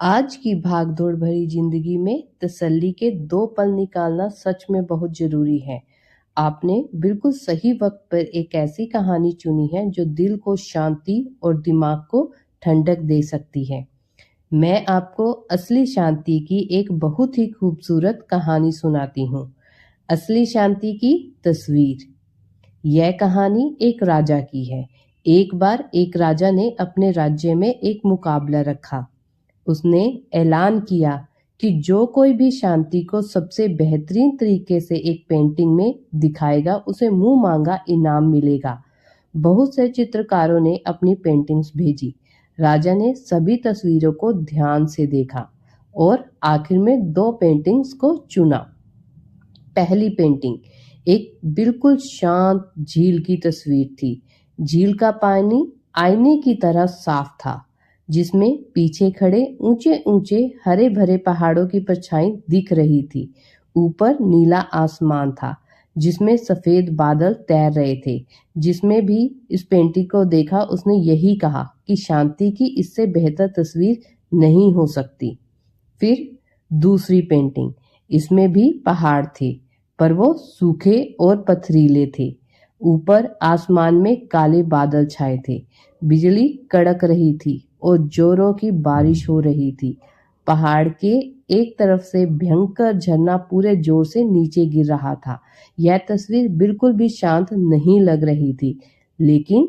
आज की भागदौड़ भरी जिंदगी में तसल्ली के 2 पल निकालना सच में बहुत जरूरी है। आपने बिल्कुल सही वक्त पर एक ऐसी कहानी चुनी है जो दिल को शांति और दिमाग को ठंडक दे सकती है। मैं आपको असली शांति की एक बहुत ही खूबसूरत कहानी सुनाती हूँ। असली शांति की तस्वीर। यह कहानी एक राजा की है। एक बार एक राजा ने अपने राज्य में एक मुकाबला रखा। उसने ऐलान किया कि जो कोई भी शांति को सबसे बेहतरीन तरीके से एक पेंटिंग में दिखाएगा उसे मुंह मांगा इनाम मिलेगा। बहुत से चित्रकारों ने अपनी पेंटिंग्स भेजी। राजा ने सभी तस्वीरों को ध्यान से देखा और आखिर में 2 पेंटिंग्स को चुना। पहली पेंटिंग एक बिल्कुल शांत झील की तस्वीर थी। झील का पानी आईने की तरह साफ था, जिसमें पीछे खड़े ऊंचे ऊंचे हरे भरे पहाड़ों की परछाई दिख रही थी। ऊपर नीला आसमान था, जिसमें सफेद बादल तैर रहे थे। जिसमें भी इस पेंटिंग को देखा उसने यही कहा कि शांति की इससे बेहतर तस्वीर नहीं हो सकती। फिर दूसरी पेंटिंग, इसमें भी पहाड़ थे, पर वो सूखे और पथरीले थे। ऊपर आसमान में काले बादल छाए थे। बिजली कड़क रही थी और जोरों की बारिश हो रही थी। पहाड़ के एक तरफ से भयंकर झरना पूरे जोर से नीचे गिर रहा था। यह तस्वीर बिल्कुल भी शांत नहीं लग रही थी। लेकिन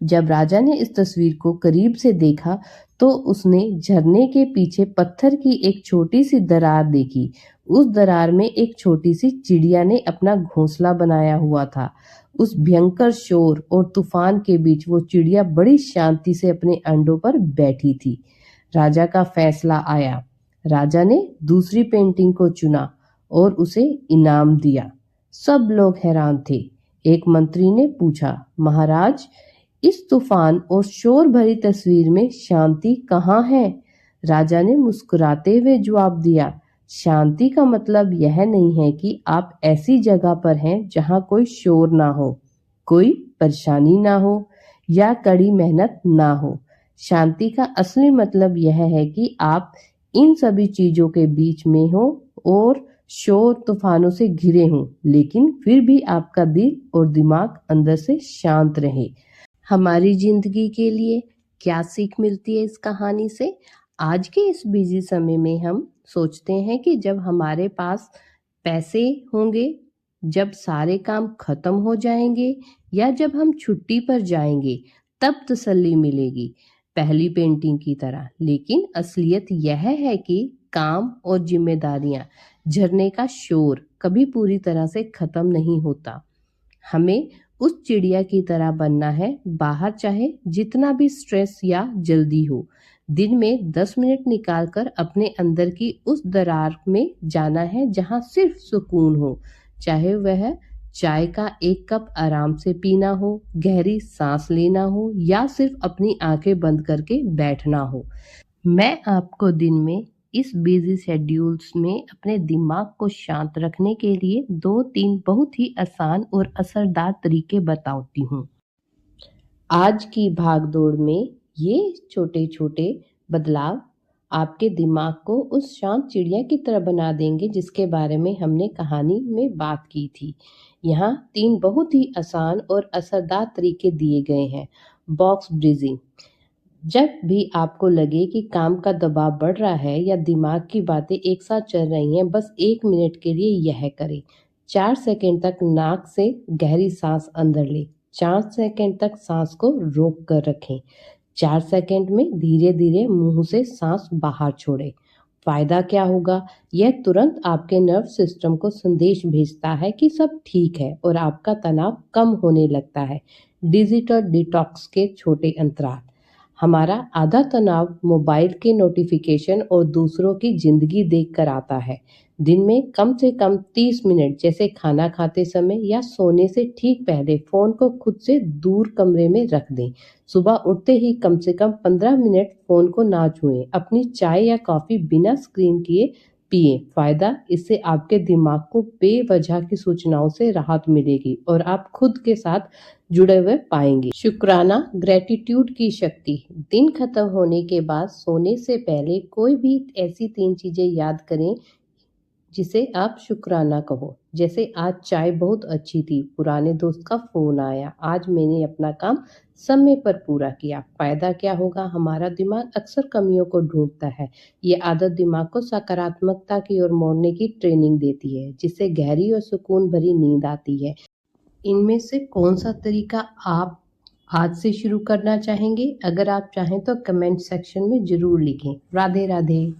जब राजा ने इस तस्वीर को करीब से देखा तो उसने झरने के पीछे पत्थर की एक छोटी सी दरार देखी। उस दरार में एक छोटी सी चिड़िया ने अपना घोंसला बनाया हुआ था। उस भयंकर शोर और तूफान के बीच वो चिड़िया बड़ी शांति से अपने अंडों पर बैठी थी। राजा का फैसला आया। राजा ने दूसरी पेंटिंग को चुना और उसे इनाम दिया। सब लोग हैरान थे। एक मंत्री ने पूछा, महाराज, इस तूफान और शोर भरी तस्वीर में शांति कहाँ है? राजा ने मुस्कुराते हुए जवाब दिया, शांति का मतलब यह नहीं है कि आप ऐसी जगह पर हैं जहां कोई शोर ना हो, कोई परेशानी ना हो या कड़ी मेहनत ना हो। शांति का असली मतलब यह है कि आप इन सभी चीजों के बीच में हो और शोर तूफानों से घिरे हों, लेकिन फिर भी आपका दिल और दिमाग अंदर से शांत रहे। हमारी जिंदगी के लिए क्या सीख मिलती है इस कहानी से? आज के इस बिजी समय में हम सोचते हैं कि जब हमारे पास पैसे होंगे, जब सारे काम खत्म हो जाएंगे या जब हम छुट्टी पर जाएंगे तब तसल्ली मिलेगी, पहली पेंटिंग की तरह। लेकिन असलियत यह है कि काम और जिम्मेदारियां, झरने का शोर कभी पूरी तरह से खत्म नहीं होता। हमें उस चिड़िया की तरह बनना है, बाहर चाहे जितना भी स्ट्रेस या जल्दी हो। दिन में 10 मिनट निकालकर अपने अंदर की उस दरार में जाना है जहां सिर्फ सुकून हो, चाहे वह चाय का एक कप आराम से पीना हो, गहरी सांस लेना हो या सिर्फ अपनी आंखें बंद करके बैठना हो। मैं आपको दिन में इस बिजी शेड्यूल्स में अपने दिमाग को शांत रखने के लिए 2-3 बहुत ही आसान और असरदार तरीके बताती हूँ। आज की भागदौड़ में ये छोटे छोटे बदलाव आपके दिमाग को उस शांत चिड़िया की तरह बना देंगे जिसके बारे में हमने कहानी में बात की थी। यहाँ 3 बहुत ही आसान और असरदार तरीके दिए गए हैं। Box bridging. जब भी आपको लगे कि काम का दबाव बढ़ रहा है या दिमाग की बातें एक साथ चल रही हैं, बस 1 मिनट के लिए यह करें। 4 सेकंड तक नाक से गहरी सांस अंदर लें। 4 सेकंड तक सांस को रोक कर रखें। 4 सेकंड में धीरे धीरे मुंह से सांस बाहर छोड़ें। फायदा क्या होगा? यह तुरंत आपके नर्व सिस्टम को संदेश भेजता है कि सब ठीक है और आपका तनाव कम होने लगता है। डिजिटल डिटॉक्स के छोटे अंतराल। हमारा आधा तनाव मोबाइल के नोटिफिकेशन और दूसरों की जिंदगी देखकर आता है। दिन में कम से कम 30 मिनट, जैसे खाना खाते समय या सोने से ठीक पहले, फोन को खुद से दूर कमरे में रख दें। सुबह उठते ही कम से कम 15 मिनट फोन को ना छुएं। अपनी चाय या कॉफी बिना स्क्रीन किए पिए। फायदा, इससे आपके दिमाग को बेवजह की सूचनाओं से राहत मिलेगी और आप खुद के साथ जुड़े हुए पाएंगे। शुक्राना, ग्रेटिट्यूड की शक्ति। दिन खत्म होने के बाद सोने से पहले कोई भी ऐसी 3 चीजें याद करें जिसे आप शुक्राना कहो। जैसे आज चाय बहुत अच्छी थी, पुराने दोस्त का फोन आया, आज मैंने अपना काम समय पर पूरा किया। फायदा क्या होगा? हमारा दिमाग अक्सर कमियों को ढूंढता है। ये आदत दिमाग को सकारात्मकता की ओर मोड़ने की ट्रेनिंग देती है, जिससे गहरी और सुकून भरी नींद आती है। इनमें से कौन सा तरीका आप आज से शुरू करना चाहेंगे? अगर आप चाहें तो कमेंट सेक्शन में जरूर लिखें। राधे राधे।